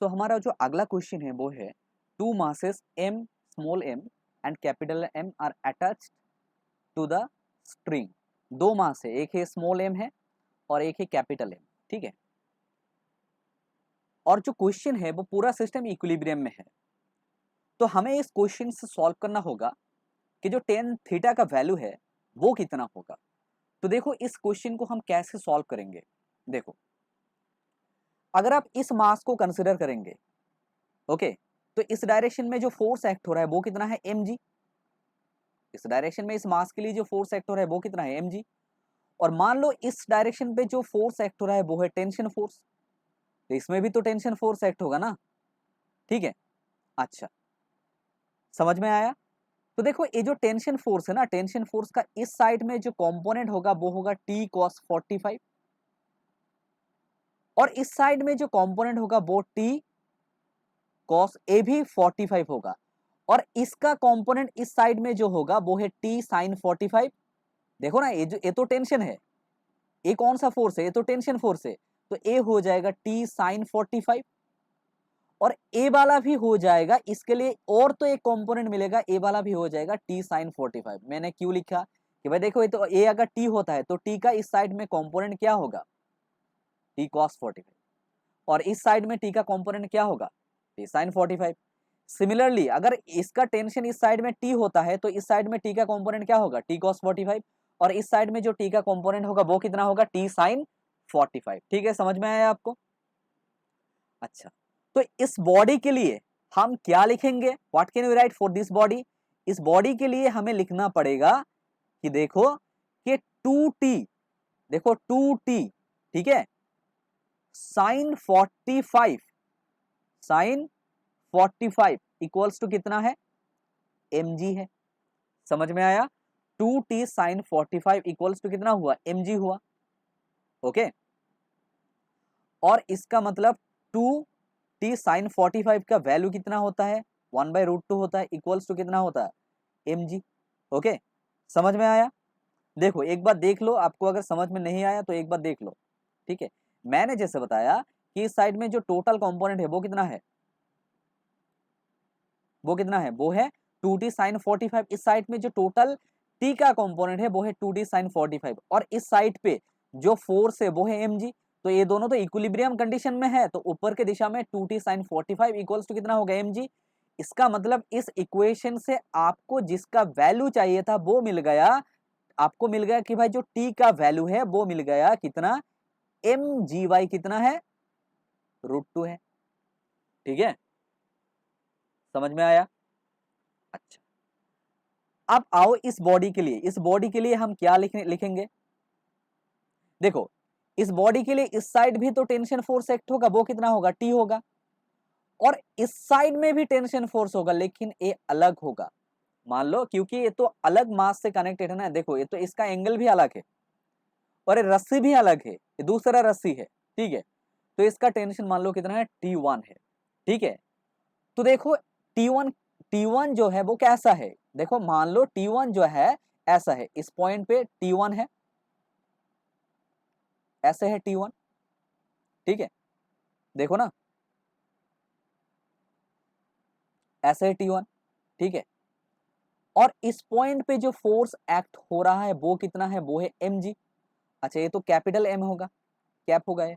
तो हमारा जो अगला क्वेश्चन है वो है two masses m small m and capital M are attached to the string. दो मास है, एक है स्मॉल m है और एक है कैपिटल M, ठीक है। और जो क्वेश्चन है वो पूरा सिस्टम इक्विलिब्रियम में है। तो हमें इस क्वेश्चन से सॉल्व करना होगा कि जो टेन थीटा का वैल्यू है वो कितना होगा। तो देखो इस क्वेश्चन को हम कैसे सॉल्व करेंगे। देखो अगर आप इस मास को कंसिडर करेंगे, ओके, तो इस डायरेक्शन में जो फोर्स एक्ट हो रहा है वो कितना है mg। इस डायरेक्शन में इस मास के लिए जो फोर्स एक्ट हो रहा है वो कितना है mg। और मान लो इस डायरेक्शन पे जो फोर्स एक्ट हो रहा है वो है टेंशन फोर्स, तो इसमें भी तो टेंशन फोर्स एक्ट होगा ना, ठीक है। अच्छा, समझ में आया। तो देखो ये जो टेंशन फोर्स है ना, टेंशन फोर्स का इस साइड में जो कंपोनेंट होगा वो होगा t cos 45, और इस साइड में जो कंपोनेंट होगा वो t cos a भी 45 होगा, और इसका कंपोनेंट इस साइड में जो होगा वो है t sin 45। देखो ना ये तो टेंशन है, ये कौन सा फोर्स है, ये तो टेंशन फोर्स है, तो ए हो जाएगा t sin 45, और ए वाला भी हो जाएगा इसके लिए, और तो एक कंपोनेंट मिलेगा ए वाला भी हो जाएगा t sin 45। मैंने क्यों लिखा कि भाई देखो ये तो ए अगर t होता है तो t का इस साइड में कंपोनेंट क्या होगा t cos 45, और इस साइड में t का कंपोनेंट क्या होगा t sin 45। सिमिलरली अगर इसका टेंशन इस साइड में t होता है तो इस साइड में t का कंपोनेंट क्या होगा t cos 45, और इस साइड में जो t का कंपोनेंट होगा वो कितना होगा t sin 45। ठीक है, समझ में आया आपको। अच्छा, तो इस बॉडी के लिए हम क्या लिखेंगे, what can we write for this body. इस बॉडी के लिए हमें लिखना पड़ेगा कि देखो कि 2t, देखो 2t, ठीक है, साइन 45, साइन 45 इक्वल्स टू कितना है mg है। समझ में आया, 2t साइन 45 इक्वल्स टू कितना हुआ mg हुआ, ओके। और इसका मतलब 2t साइन 45 का वैल्यू कितना होता है 1/√2 होता है, इक्वल्स टू कितना होता है mg, ओके। समझ में आया। देखो एक बार देख लो, आपको अगर समझ में नहीं आया तो एक बार देख लो, ठीक है। मैंने जैसे बताया कि इस साइड में जो टोटल कंपोनेंट है वो कितना है, वो कितना है, वो है 2t साइन 45। इस साइड में जो टोटल t का कंपोनेंट है वो है 2t साइन 45, और इस साइड पे जो फोर्स है वो है mg। तो ये दोनों तो इक्विलिब्रियम कंडीशन में है, तो ऊपर के दिशा में 2t साइन 45 इक्वल्स टू कितना होगा mg। इसका मतलब इस इक्वेशन से आपको जिसका वैल्यू चाहिए था वो मिल गया, आपको मिल गया कि भाई जो t का वैल्यू है वो मिल गया कितना mgy, कितना है √2 है, ठीक है, समझ में आया। अच्छा, अब आओ इस बॉडी के लिए, इस बॉडी के लिए हम क्या लिखेंगे। देखो इस बॉडी के लिए इस साइड भी तो टेंशन फोर्स एक्ट होगा, वो कितना होगा टी होगा, और इस साइड में भी टेंशन फोर्स होगा लेकिन ये अलग होगा। मान लो क्योंकि ये तो अलग मास से कनेक्टेड है ना, देखो ये तो इसका एंगल भी अलग है और ये रस्सी भी अलग है, ये दूसरा रस्सी है, ठीक है। तो इसका टेंशन मान लो कितना है T1 है, ठीक है। तो देखो T1, T1 जो है वो कैसा है, देखो मान लो T1 जो है ऐसा है, इस पॉइंट पे T1 है, ऐसे है T1, ठीक है, देखो ना ऐसे है T1, ठीक है। और इस पॉइंट पे जो फोर्स एक्ट हो रहा है वो कितना है, वो है mg। अच्छा ये तो कैपिटल M होगा, कैप होगा ये,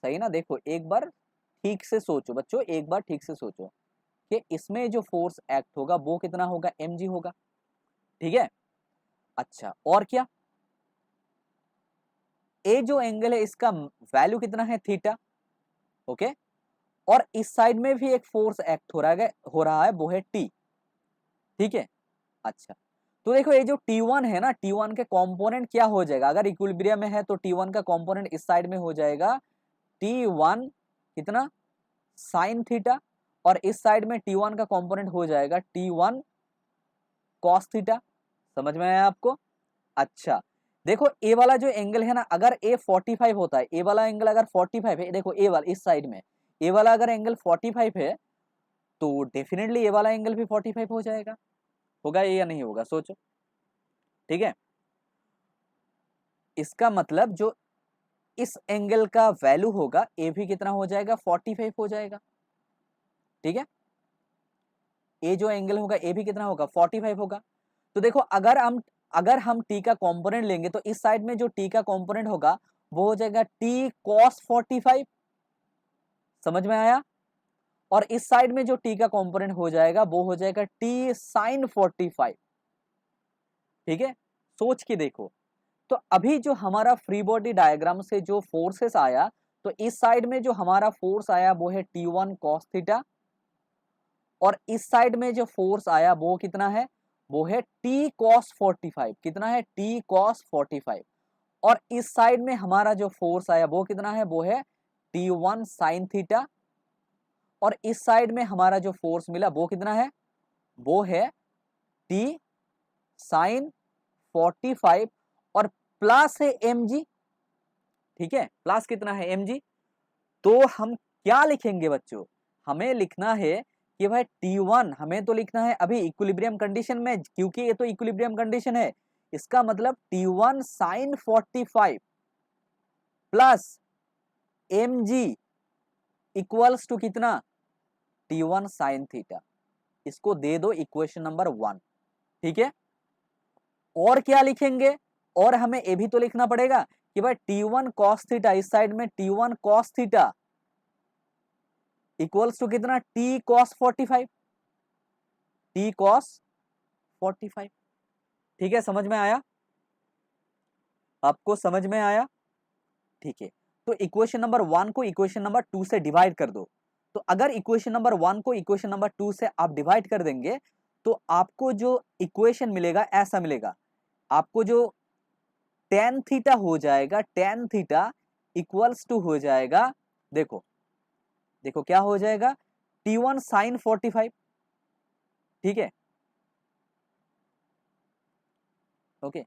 सही ना। देखो एक बार ठीक से सोचो बच्चों, एक बार ठीक से सोचो कि इसमें जो फोर्स एक्ट होगा वो कितना होगा mg होगा, ठीक है। अच्छा और क्या, ए जो एंगल है इसका वैल्यू कितना है थीटा, ओके। और इस साइड में भी एक फोर्स एक्ट हो रहा है वो है टी, ठीक है। अच्छा, तो देखो ये जो T1 है ना, T1 के कंपोनेंट क्या हो जाएगा, अगर इक्विलिब्रियम में है तो T1 का कंपोनेंट इस साइड में हो जाएगा T1 कितना साइन थीटा, और इस साइड में T1 का कंपोनेंट हो जाएगा T1 कॉस थीटा। समझ में आया आपको। अच्छा, देखो ए वाला जो एंगल है ना, अगर ए 45 होता है, ए वाला एंगल अगर 45 है, देखो ए वाला इस साइड में ए वाला अगर एंगल 45 है तो डेफिनेटली ए वाला एंगल भी 45 हो जाएगा, होगा ये या नहीं होगा, सोचो, ठीक है। इसका मतलब जो इस एंगल का वैल्यू होगा ए भी कितना हो जाएगा 45 हो जाएगा। ठीक है, ए जो एंगल होगा ए भी कितना होगा 45 होगा। तो देखो अगर हम टी का कंपोनेंट लेंगे तो इस साइड में जो टी का कंपोनेंट होगा वो हो जाएगा टी कॉस 45। समझ में आया? और इस साइड में जो टी का कंपोनेंट हो जाएगा वो हो जाएगा टी साइन 45। ठीक है, सोच के देखो। तो अभी जो हमारा फ्री बॉडी डायग्राम से जो फोर्सेस आया, तो इस साइड में जो हमारा फोर्स आया वो है T1 cos थीटा, और इस साइड में जो फोर्स आया वो कितना है, वो है T cos 45। कितना है? T cos 45। और इस साइड में हमारा जो फोर्स आया वो कितना है, वो है T1 sin थीटा, और इस साइड में हमारा जो फोर्स मिला वो कितना है, वो है T sin 45 और प्लस है mg। ठीक है, प्लस कितना है mg। तो हम क्या लिखेंगे बच्चों, हमें लिखना है कि भाई T1 हमें तो लिखना है अभी इक्विलिब्रियम कंडीशन में, क्योंकि ये तो इक्विलिब्रियम कंडीशन है। इसका मतलब T1 sin 45 plus mg equals to कितना, T1 sin थीटा। इसको दे दो इक्वेशन नंबर 1। ठीक है, और क्या लिखेंगे, और हमें ये भी तो लिखना पड़ेगा कि भाई T1 cos थीटा, इस साइड में T1 cos theta equals to कितना, T cos 45। T cos 45। ठीक है, समझ में आया? आपको समझ में आया? ठीक है, तो इक्वेशन नंबर 1 को इक्वेशन नंबर 2 से डिवाइड कर दो। तो अगर इक्वेशन नंबर 1 को इक्वेशन नंबर 2 से आप डिवाइड कर देंगे तो आपको जो इक्वेशन मिलेगा ऐसा मिलेगा, आपको जो tan थीटा हो जाएगा, tan थीटा इक्वल्स टू हो जाएगा, देखो देखो क्या हो जाएगा, T1 sin 45। ठीक है, ओके,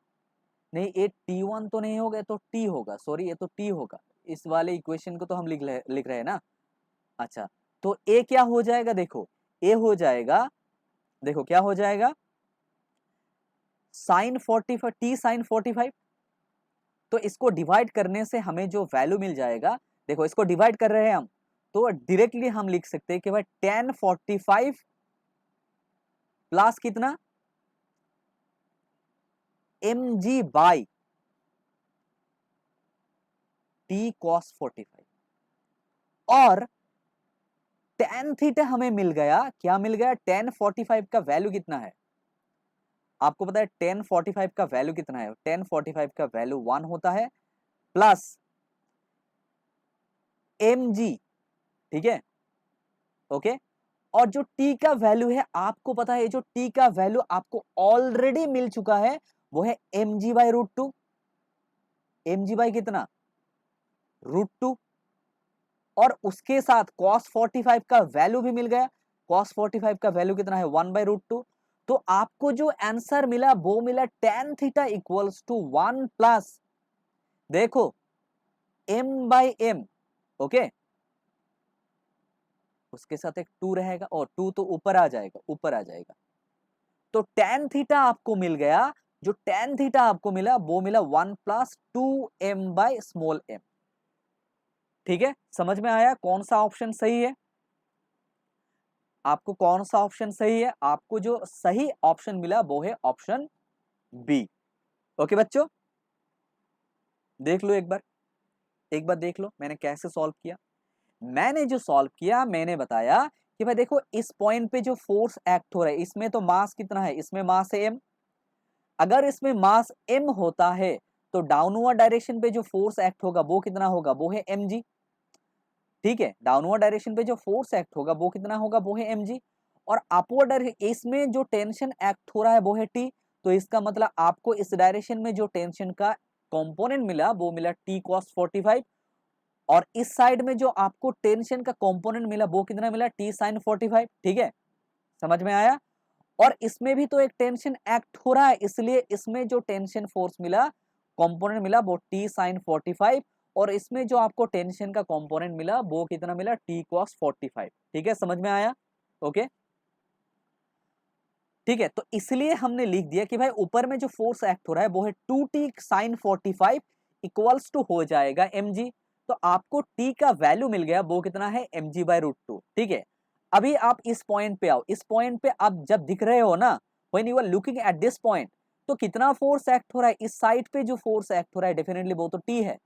नहीं ये T1 तो नहीं होगा, तो T होगा, सॉरी ये तो T होगा। इस वाले इक्वेशन को तो हम लिख रहे हैं ना। अच्छा, तो A क्या हो जाएगा, देखो A हो जाएगा, देखो क्या हो जाएगा, साइन 45, T साइन 45। तो इसको डिवाइड करने से हमें जो वैल्यू मिल जाएगा, देखो इसको डिवाइड कर रहे हैं हम, तो डायरेक्टली हम लिख सकते हैं कि भाई tan 45 प्लस कितना mg बाई T cos 45। और tan थीटा हमें मिल गया, क्या मिल गया, tan 45 का वैल्यू कितना है, आपको पता है tan 45 का वैल्यू कितना है, tan 45 का वैल्यू 1 होता है प्लस mg। ठीक है, ओके, और जो t का वैल्यू है आपको पता है, जो t का वैल्यू आपको ऑलरेडी मिल चुका है वो है mg by root two. mg by कितना, रूट टू। और उसके साथ cos 45 का वैल्यू भी मिल गया, cos 45 का वैल्यू कितना है 1 बाई रूट टू। तो आपको जो आंसर मिला वो मिला tan theta equals to 1 plus, देखो m बाई m। ओके, उसके साथ एक 2 रहेगा, और 2 तो ऊपर आ जाएगा, ऊपर आ जाएगा। तो tan थीटा आपको मिल गया, जो tan थीटा आपको मिला वो मिला 1 plus 2m by small m। ठीक है, समझ में आया कौन सा ऑप्शन सही है, आपको कौन सा ऑप्शन सही है, आपको जो सही ऑप्शन मिला वो है ऑप्शन बी। ओके बच्चों, देख लो एक बार देख लो मैंने कैसे सॉल्व किया। मैंने जो सॉल्व किया मैंने बताया कि भाई देखो इस पॉइंट पे जो फोर्स एक्ट हो रहा है, इसमें तो मास कितना है, इसमें मास है m। अगर इसमें मास m होता है तो डाउनवर्ड डायरेक्शन पे जो फोर्स एक्ट होगा वो कितना होगा, वो है mg। ठीक है, डाउनवर्ड डायरेक्शन पे जो फोर्स एक्ट होगा वो कितना होगा, वो है mg। और अपवर्ड डायरेक्शन, इसमें जो टेंशन एक्ट हो रहा है वो है t। तो इसका मतलब आपको इस डायरेक्शन में जो टेंशन का कंपोनेंट मिला वो मिला t cos 45, और इस साइड में जो आपको टेंशन का कंपोनेंट मिला वो कितना मिला, t sin 45। ठीक है, समझ में आया? और इसमें भी तो एक टेंशन एक्ट हो रहा है, इसलिए इसमें जो टेंशन फोर्स मिला, कंपोनेंट मिला वो t sin 45, और इसमें जो आपको टेंशन का कंपोनेंट मिला वो कितना मिला, t cos 45। ठीक है, समझ में आया? ओके, ठीक है, तो इसलिए हमने लिख दिया कि भाई ऊपर में जो फोर्स एक्ट हो रहा है वो है 2t sin 45 इक्वल्स टू हो जाएगा mg। तो आपको t का वैल्यू मिल गया, वो कितना है mg/√2। ठीक है, अभी आप इस पॉइंट पे आओ। इस पॉइंट पे आप जब दिख रहे हो ना, when you are looking at this point, तो कितना फोर्स एक्ट हो रहा है इस साइड पे? जो फोर्स एक्ट हो रहा है डेफिनेटली वो तो t है,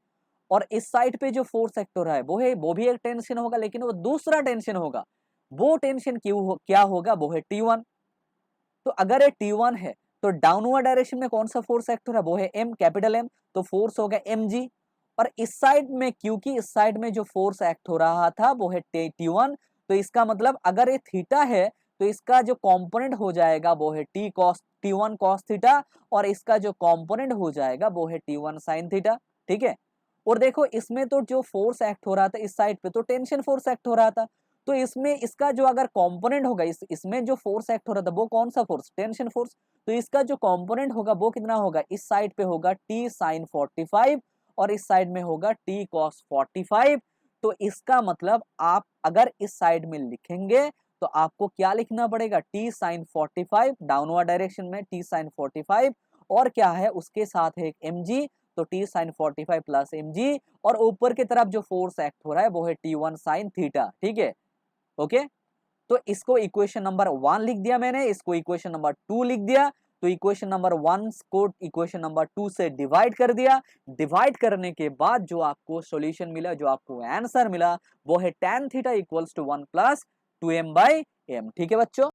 और इस साइड पे जो फोर्स एक्ट हो रहा है वो भी एक टेंशन होगा, लेकिन वो दूसरा टेंशन होगा। वो टेंशन क्या होगा? वो है T1। तो अगर ये T1 है तो डाउनवर्ड डायरेक्शन में कौन सा फोर्स एक्ट हो रहा है? वो है M, कैपिटल M। तो फोर्स होगा mg। और इस साइड में, क्योंकि इस साइड में जो फोर्स एक्ट हो रहा था वो है T1, तो इसका मतलब अगर ये थीटा है तो इसका जो कंपोनेंट हो जाएगा वो है T1 cos थीटा, और इसका जो कंपोनेंट हो जाएगा वो है T1 sin थीटा। ठीक है, और देखो इसमें तो जो फोर्स एक्ट हो रहा था इस साइड पे तो टेंशन फोर्स एक्ट हो रहा था, तो इसमें इसका जो अगर कंपोनेंट होगा, इसमें जो फोर्स एक्ट हो रहा था वो कौन सा फोर्स? Tension force. तो इसका जो कंपोनेंट होगा वो कितना होगा? इस साइड पे होगा t sin 45 और इस साइड में होगा t cos 45। तो इसका मतलब आप अगर इस साइड में लिखेंगे तो आपको क्या लिखना पड़ेगा? t sin 45 डाउनवर्ड डायरेक्शन में t sin 45, और क्या है उसके साथ है एक mg, तो t sin 45 प्लस mg, और ऊपर की तरफ जो फोर्स एक्ट हो रहा है वो है T1 sin थीटा। ठीक है, ओके। तो इसको इक्वेशन नंबर 1 लिख दिया मैंने, इसको इक्वेशन नंबर 2 लिख दिया। तो इक्वेशन नंबर 1 को इक्वेशन नंबर 2 से डिवाइड कर दिया। डिवाइड करने के बाद जो आपको सॉल्यूशन मिला, जो आपको आंसर मिला, वो है tan theta equals to 1 plus 2m/m। ठीक है बच्चों।